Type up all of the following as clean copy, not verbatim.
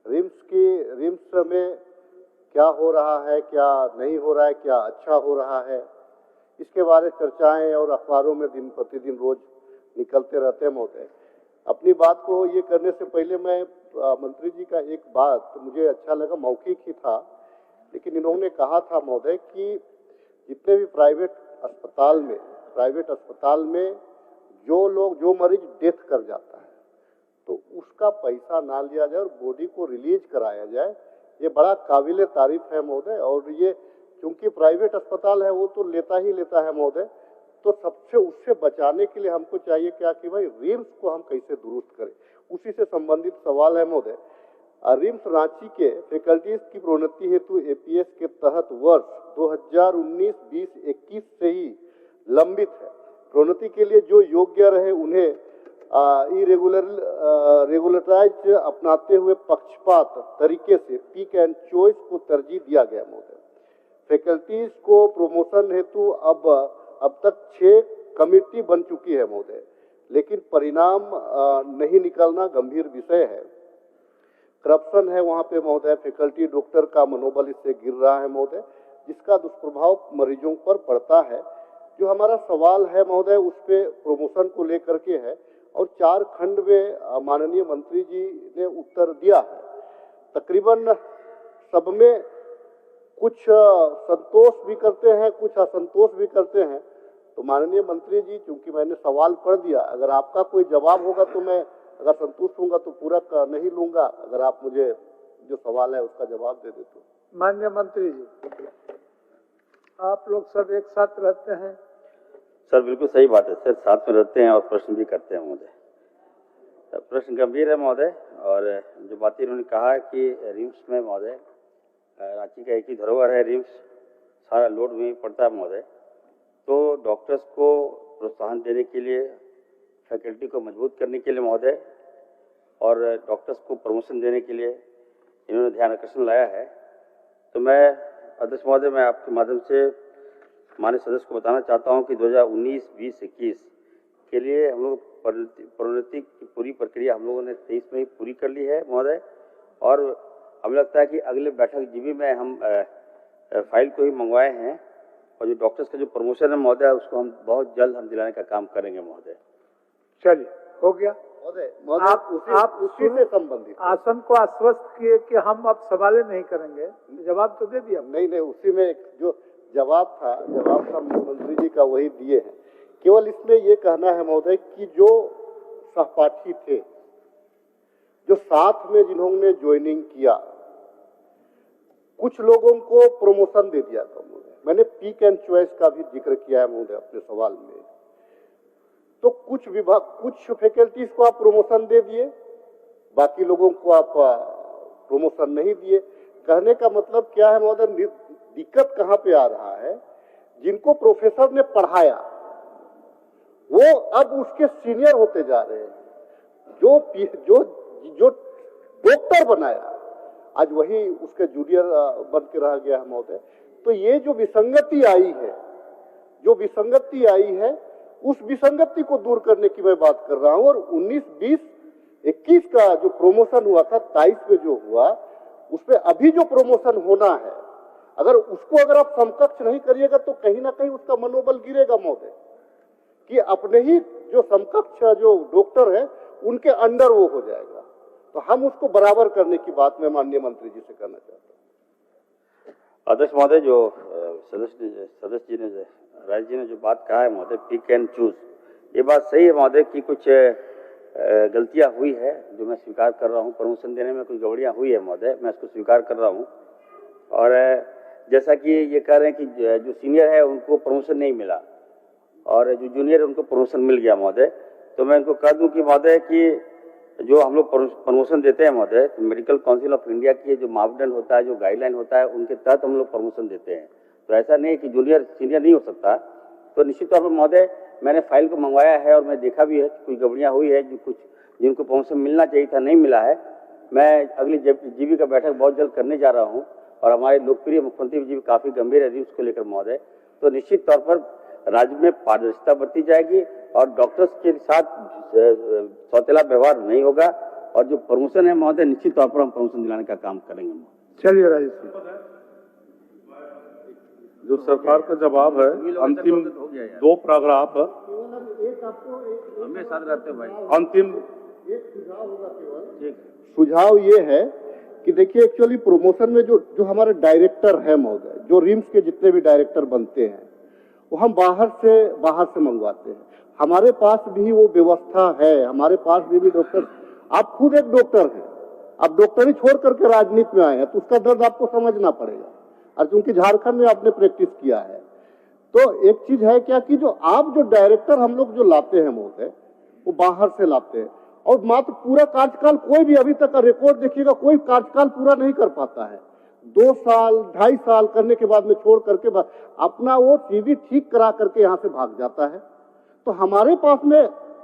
RIMS में क्या हो रहा है, क्या नहीं हो रहा है, क्या अच्छा हो रहा है, इसके बारे चर्चाएं और अखबारों में दिन प्रतिदिन रोज निकलते रहते हैं महोदय। अपनी बात को ये करने से पहले मैं मंत्री जी का एक बात मुझे अच्छा लगा, मौखिक ही था, लेकिन इन्होंने कहा था महोदय कि जितने भी प्राइवेट अस्पताल में जो मरीज डेथ कर जाता है तो उसका पैसा ना लिया जाए और बॉडी को रिलीज कराया जाए, ये बड़ा काबिले तारीफ है महोदय। और ये क्योंकि प्राइवेट अस्पताल है वो तो लेता ही लेता है महोदय, तो सबसे उससे बचाने के लिए हमको चाहिए क्या कि भाई रिम्स को हम कैसे दुरुस्त करें, उसी से संबंधित सवाल है महोदय। रिम्स रांची के फैकल्टीज की प्रोन्नति हेतु एपीएस के तहत वर्ष 2019-20-21 से ही लंबित है। प्रोन्नति के लिए जो योग्य रहे उन्हें रेगुलराइज अपनाते हुए पक्षपात तरीके से पिक एंड चॉइस को तरजीह दिया गया महोदय। फैकल्टीज को प्रमोशन हेतु अब तक 6 कमेटी बन चुकी है महोदय, लेकिन परिणाम नहीं निकलना गंभीर विषय है। करप्शन है वहां पे महोदय, फैकल्टी डॉक्टर का मनोबल इससे गिर रहा है महोदय, जिसका दुष्प्रभाव मरीजों पर पड़ता है। जो हमारा सवाल है महोदय उस पे प्रमोशन को लेकर के है और 4 खंड में माननीय मंत्री जी ने उत्तर दिया है। तकरीबन सब में कुछ संतोष भी करते हैं, कुछ असंतोष भी करते हैं। तो माननीय मंत्री जी, चूंकि मैंने सवाल पढ़ दिया, अगर आपका कोई जवाब होगा तो मैं अगर संतुष्ट होऊंगा तो पूरा नहीं लूंगा, अगर आप मुझे जो सवाल है उसका जवाब दे दे तो। माननीय मंत्री जी, आप लोग सब एक साथ रहते हैं? सर बिल्कुल सही बात है सर, साथ में रहते हैं और प्रश्न भी करते हैं महोदय। प्रश्न गंभीर है महोदय, और जो बातें इन्होंने कहा कि रिम्स में महोदय, रांची का एक ही धरोहर है रिम्स, सारा लोड में पड़ता है महोदय। तो डॉक्टर्स को प्रोत्साहन देने के लिए, फैकल्टी को मजबूत करने के लिए महोदय, और डॉक्टर्स को प्रमोशन देने के लिए इन्होंने ध्यान आकर्षण लाया है। तो मैं अध्यक्ष महोदय, मैं आपके माध्यम से माननीय सदस्य को बताना चाहता हूं कि 2019-20-21 के लिए हम लोग प्रोन्नति की पूरी प्रक्रिया हम लोगों ने 23 में ही पूरी कर ली है महोदय, और हमें लगता है कि अगले बैठक जीबी में हम फाइल को ही मंगवाए हैं, और जो डॉक्टर्स का जो प्रमोशन है महोदय उसको हम बहुत जल्द हम दिलाने का काम करेंगे महोदय। चलिए, हो गया महोदय। आप उसी से संबंधित आसन को आश्वस्त किए कि हम अब सवाल नहीं करेंगे, जवाब तो दे दिया। नहीं, उसी में जो जवाब था मंत्री जी का वही दिए हैं। केवल इसमें ये कहना है महोदय कि जो सहपाठी थे, जो साथ में जिन्होंने ज्वाइनिंग किया, कुछ लोगों को प्रमोशन दे दिया था महोदय। मैंने पिक एंड चॉइस का भी जिक्र किया है महोदय अपने सवाल में। तो कुछ फैकल्टीज को आप प्रमोशन दे दिए, बाकी लोगों को आप प्रमोशन नहीं दिए। कहने का मतलब क्या है महोदय, दिक्कत कहां पे आ रहा है, जिनको प्रोफेसर ने पढ़ाया वो अब उसके सीनियर होते जा रहे हैं, जो डॉक्टर बनाया आज वही उसके जूनियर बन के रह गया है महोदय। तो ये जो विसंगति आई है उस विसंगति को दूर करने की मैं बात कर रहा हूं। और 19-20-21 का जो प्रमोशन हुआ था, 23 में जो हुआ, उसमें अभी जो प्रमोशन होना है, अगर आप समकक्ष नहीं करिएगा तो कहीं ना कहीं उसका मनोबल गिरेगा महोदय, कि अपने ही जो समकक्ष जो डॉक्टर है उनके अंडर वो हो जाएगा। तो हम उसको बराबर करने की बात मैं माननीय मंत्री जी से करना चाहता हूँ। अध्यक्ष महोदय, जो सदस्य जी ने, राज जी ने जो बात कहा है महोदय, पिक एंड चूज, ये बात सही है महोदय कि कुछ गलतियां हुई है जो मैं स्वीकार कर रहा हूं। प्रमोशन देने में कुछ गड़बड़ियां हुई है महोदय, मैं इसको स्वीकार कर रहा हूं। और जैसा कि ये कह रहे हैं कि जो सीनियर है उनको प्रमोशन नहीं मिला और जो जूनियर है उनको प्रमोशन मिल गया महोदय, तो मैं इनको कह दूं कि महोदय कि जो हम लोग प्रमोशन देते हैं महोदय, मेडिकल काउंसिल ऑफ इंडिया की जो मापदंड होता है, जो गाइडलाइन होता है, उनके तहत हम लोग प्रमोशन देते हैं। तो ऐसा नहीं है कि जूनियर सीनियर नहीं हो सकता। तो निश्चित तौर पर महोदय मैंने फाइल को मंगवाया है और मैं देखा भी है कुछ गड़बड़ियां हुई है, जो कुछ जिनको प्रमोशन मिलना चाहिए था नहीं मिला है। मैं अगली जीबी का बैठक बहुत जल्द करने जा रहा हूं और हमारे लोकप्रिय मुख्यमंत्री जी काफी गंभीर है रिव्यूज को लेकर महोदय। तो निश्चित तौर पर राज्य में पारदर्शिता बरती जाएगी और डॉक्टर्स के साथ सौतेला व्यवहार नहीं होगा और जो प्रमोशन है महोदय निश्चित तौर पर हम प्रमोशन दिलाने का काम करेंगे महोदय। चलिए राजेश जी। जो सरकार का जवाब है अंतिम 2 पैराग्राफ हमें साथ रहते हो भाई। अंतिम सुझाव ये है कि देखिए एक्चुअली प्रमोशन में जो हमारे डायरेक्टर है महोदय, जो रिम्स के जितने भी डायरेक्टर बनते हैं वो हम बाहर से मंगवाते हैं। हमारे पास भी वो व्यवस्था है, हमारे पास भी डॉक्टर, आप खुद एक डॉक्टर हैं, आप डॉक्टरी छोड़ करके राजनीति में आए हैं तो उसका दर्द आपको समझना पड़ेगा, और क्योंकि झारखंड में आपने प्रैक्टिस किया है। तो एक चीज है क्या कि जो डायरेक्टर हम लोग जो लाते हैं महोदय वो बाहर से लाते हैं, और मात्र पूरा कार्यकाल कोई भी अभी तक का रिकॉर्ड देखिएगा, कोई कार्यकाल पूरा नहीं कर पाता है। 2 साल 2.5 साल करने के बाद में छोड़ करके अपना वो टीवी ठीक करा करके यहाँ से भाग जाता है। तो हमारे पास में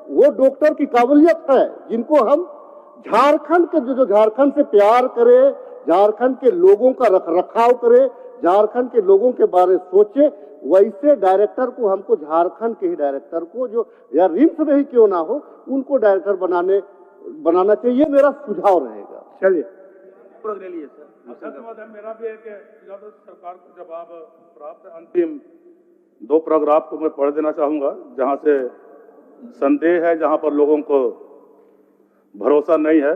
वो डॉक्टर की काबिलियत है जिनको हम झारखंड के जो झारखंड से प्यार करे, झारखंड के लोगों का रखरखाव करे, झारखंड के लोगों के बारे सोचे, वैसे डायरेक्टर को हमको झारखंड के ही डायरेक्टर को जो या रिम्स में ही क्यों ना हो उनको डायरेक्टर बनाना चाहिए, मेरा सुझाव रहेगा। चलिए ले लिए सर। मेरा भी एक सरकार का जवाब प्राप्त है। अंतिम 2 पैराग्राफ को मैं पढ़ देना चाहूंगा जहां से संदेह है, जहां पर लोगों को भरोसा नहीं है।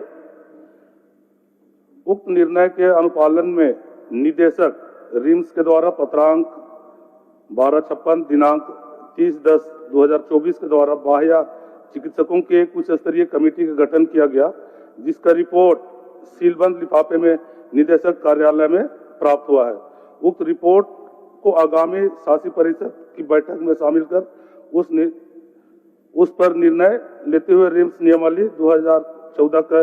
उक्त निर्णय के अनुपालन में निदेशक रिम्स के द्वारा पत्रांक 1256 दिनांक 30/10/2024 के द्वारा बाह्य चिकित्सकों के एक उच्च स्तरीय कमेटी का गठन किया गया, जिसका रिपोर्ट सीलबंद लिफाफे में निदेशक कार्यालय में प्राप्त हुआ है। उक्त रिपोर्ट को आगामी शासी परिषद की बैठक में शामिल कर उस पर निर्णय लेते हुए रिम्स नियमावली 2014 के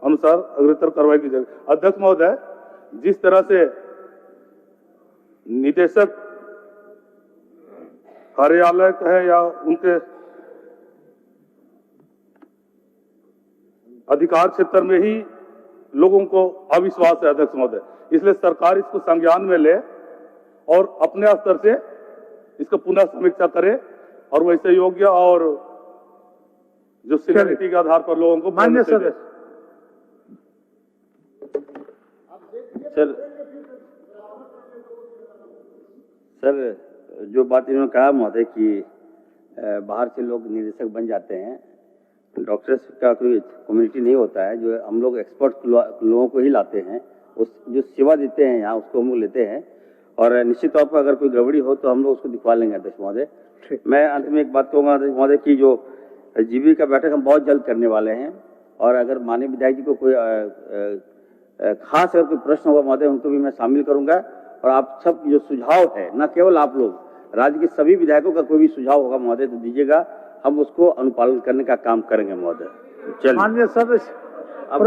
अनुसार अग्रतर कार्रवाई की जाएगी। अध्यक्ष महोदय, जिस तरह से निदेशक कार्यालय कहे या उनके अधिकार क्षेत्र में ही लोगों को अविश्वास है अध्यक्ष महोदय, इसलिए सरकार इसको संज्ञान में ले और अपने स्तर से इसको पुनः समीक्षा करे और वैसे योग्य और जो सीनियरिटी के आधार पर लोगों को मान्य सदस्य। सर जो बात इन्होंने कहा महोदय कि बाहर से लोग निदेशक बन जाते हैं, डॉक्टर्स का कोई कम्युनिटी नहीं होता है, जो हम लोग एक्सपर्ट लोगों को ही लाते हैं, उस जो सेवा देते हैं यहाँ उसको हम लोग लेते हैं, और निश्चित तौर पर अगर कोई गड़बड़ी हो तो हम लोग उसको दिखवा लेंगे अध्यक्ष महोदय। मैं अंत में एक बात कहूँगा अध्यक्ष महोदय की जो जीबी का बैठक हम बहुत जल्द करने वाले हैं, और अगर माननीय विधायक जी को कोई खास अगर कोई प्रश्न होगा महोदय उनको भी मैं शामिल करूंगा, और आप सब जो सुझाव है, न केवल आप लोग, राज्य के सभी विधायकों का कोई भी सुझाव होगा महोदय तो दीजिएगा, हम उसको अनुपालन करने का काम करेंगे महोदय। चलिए माननीय सदस्य। अब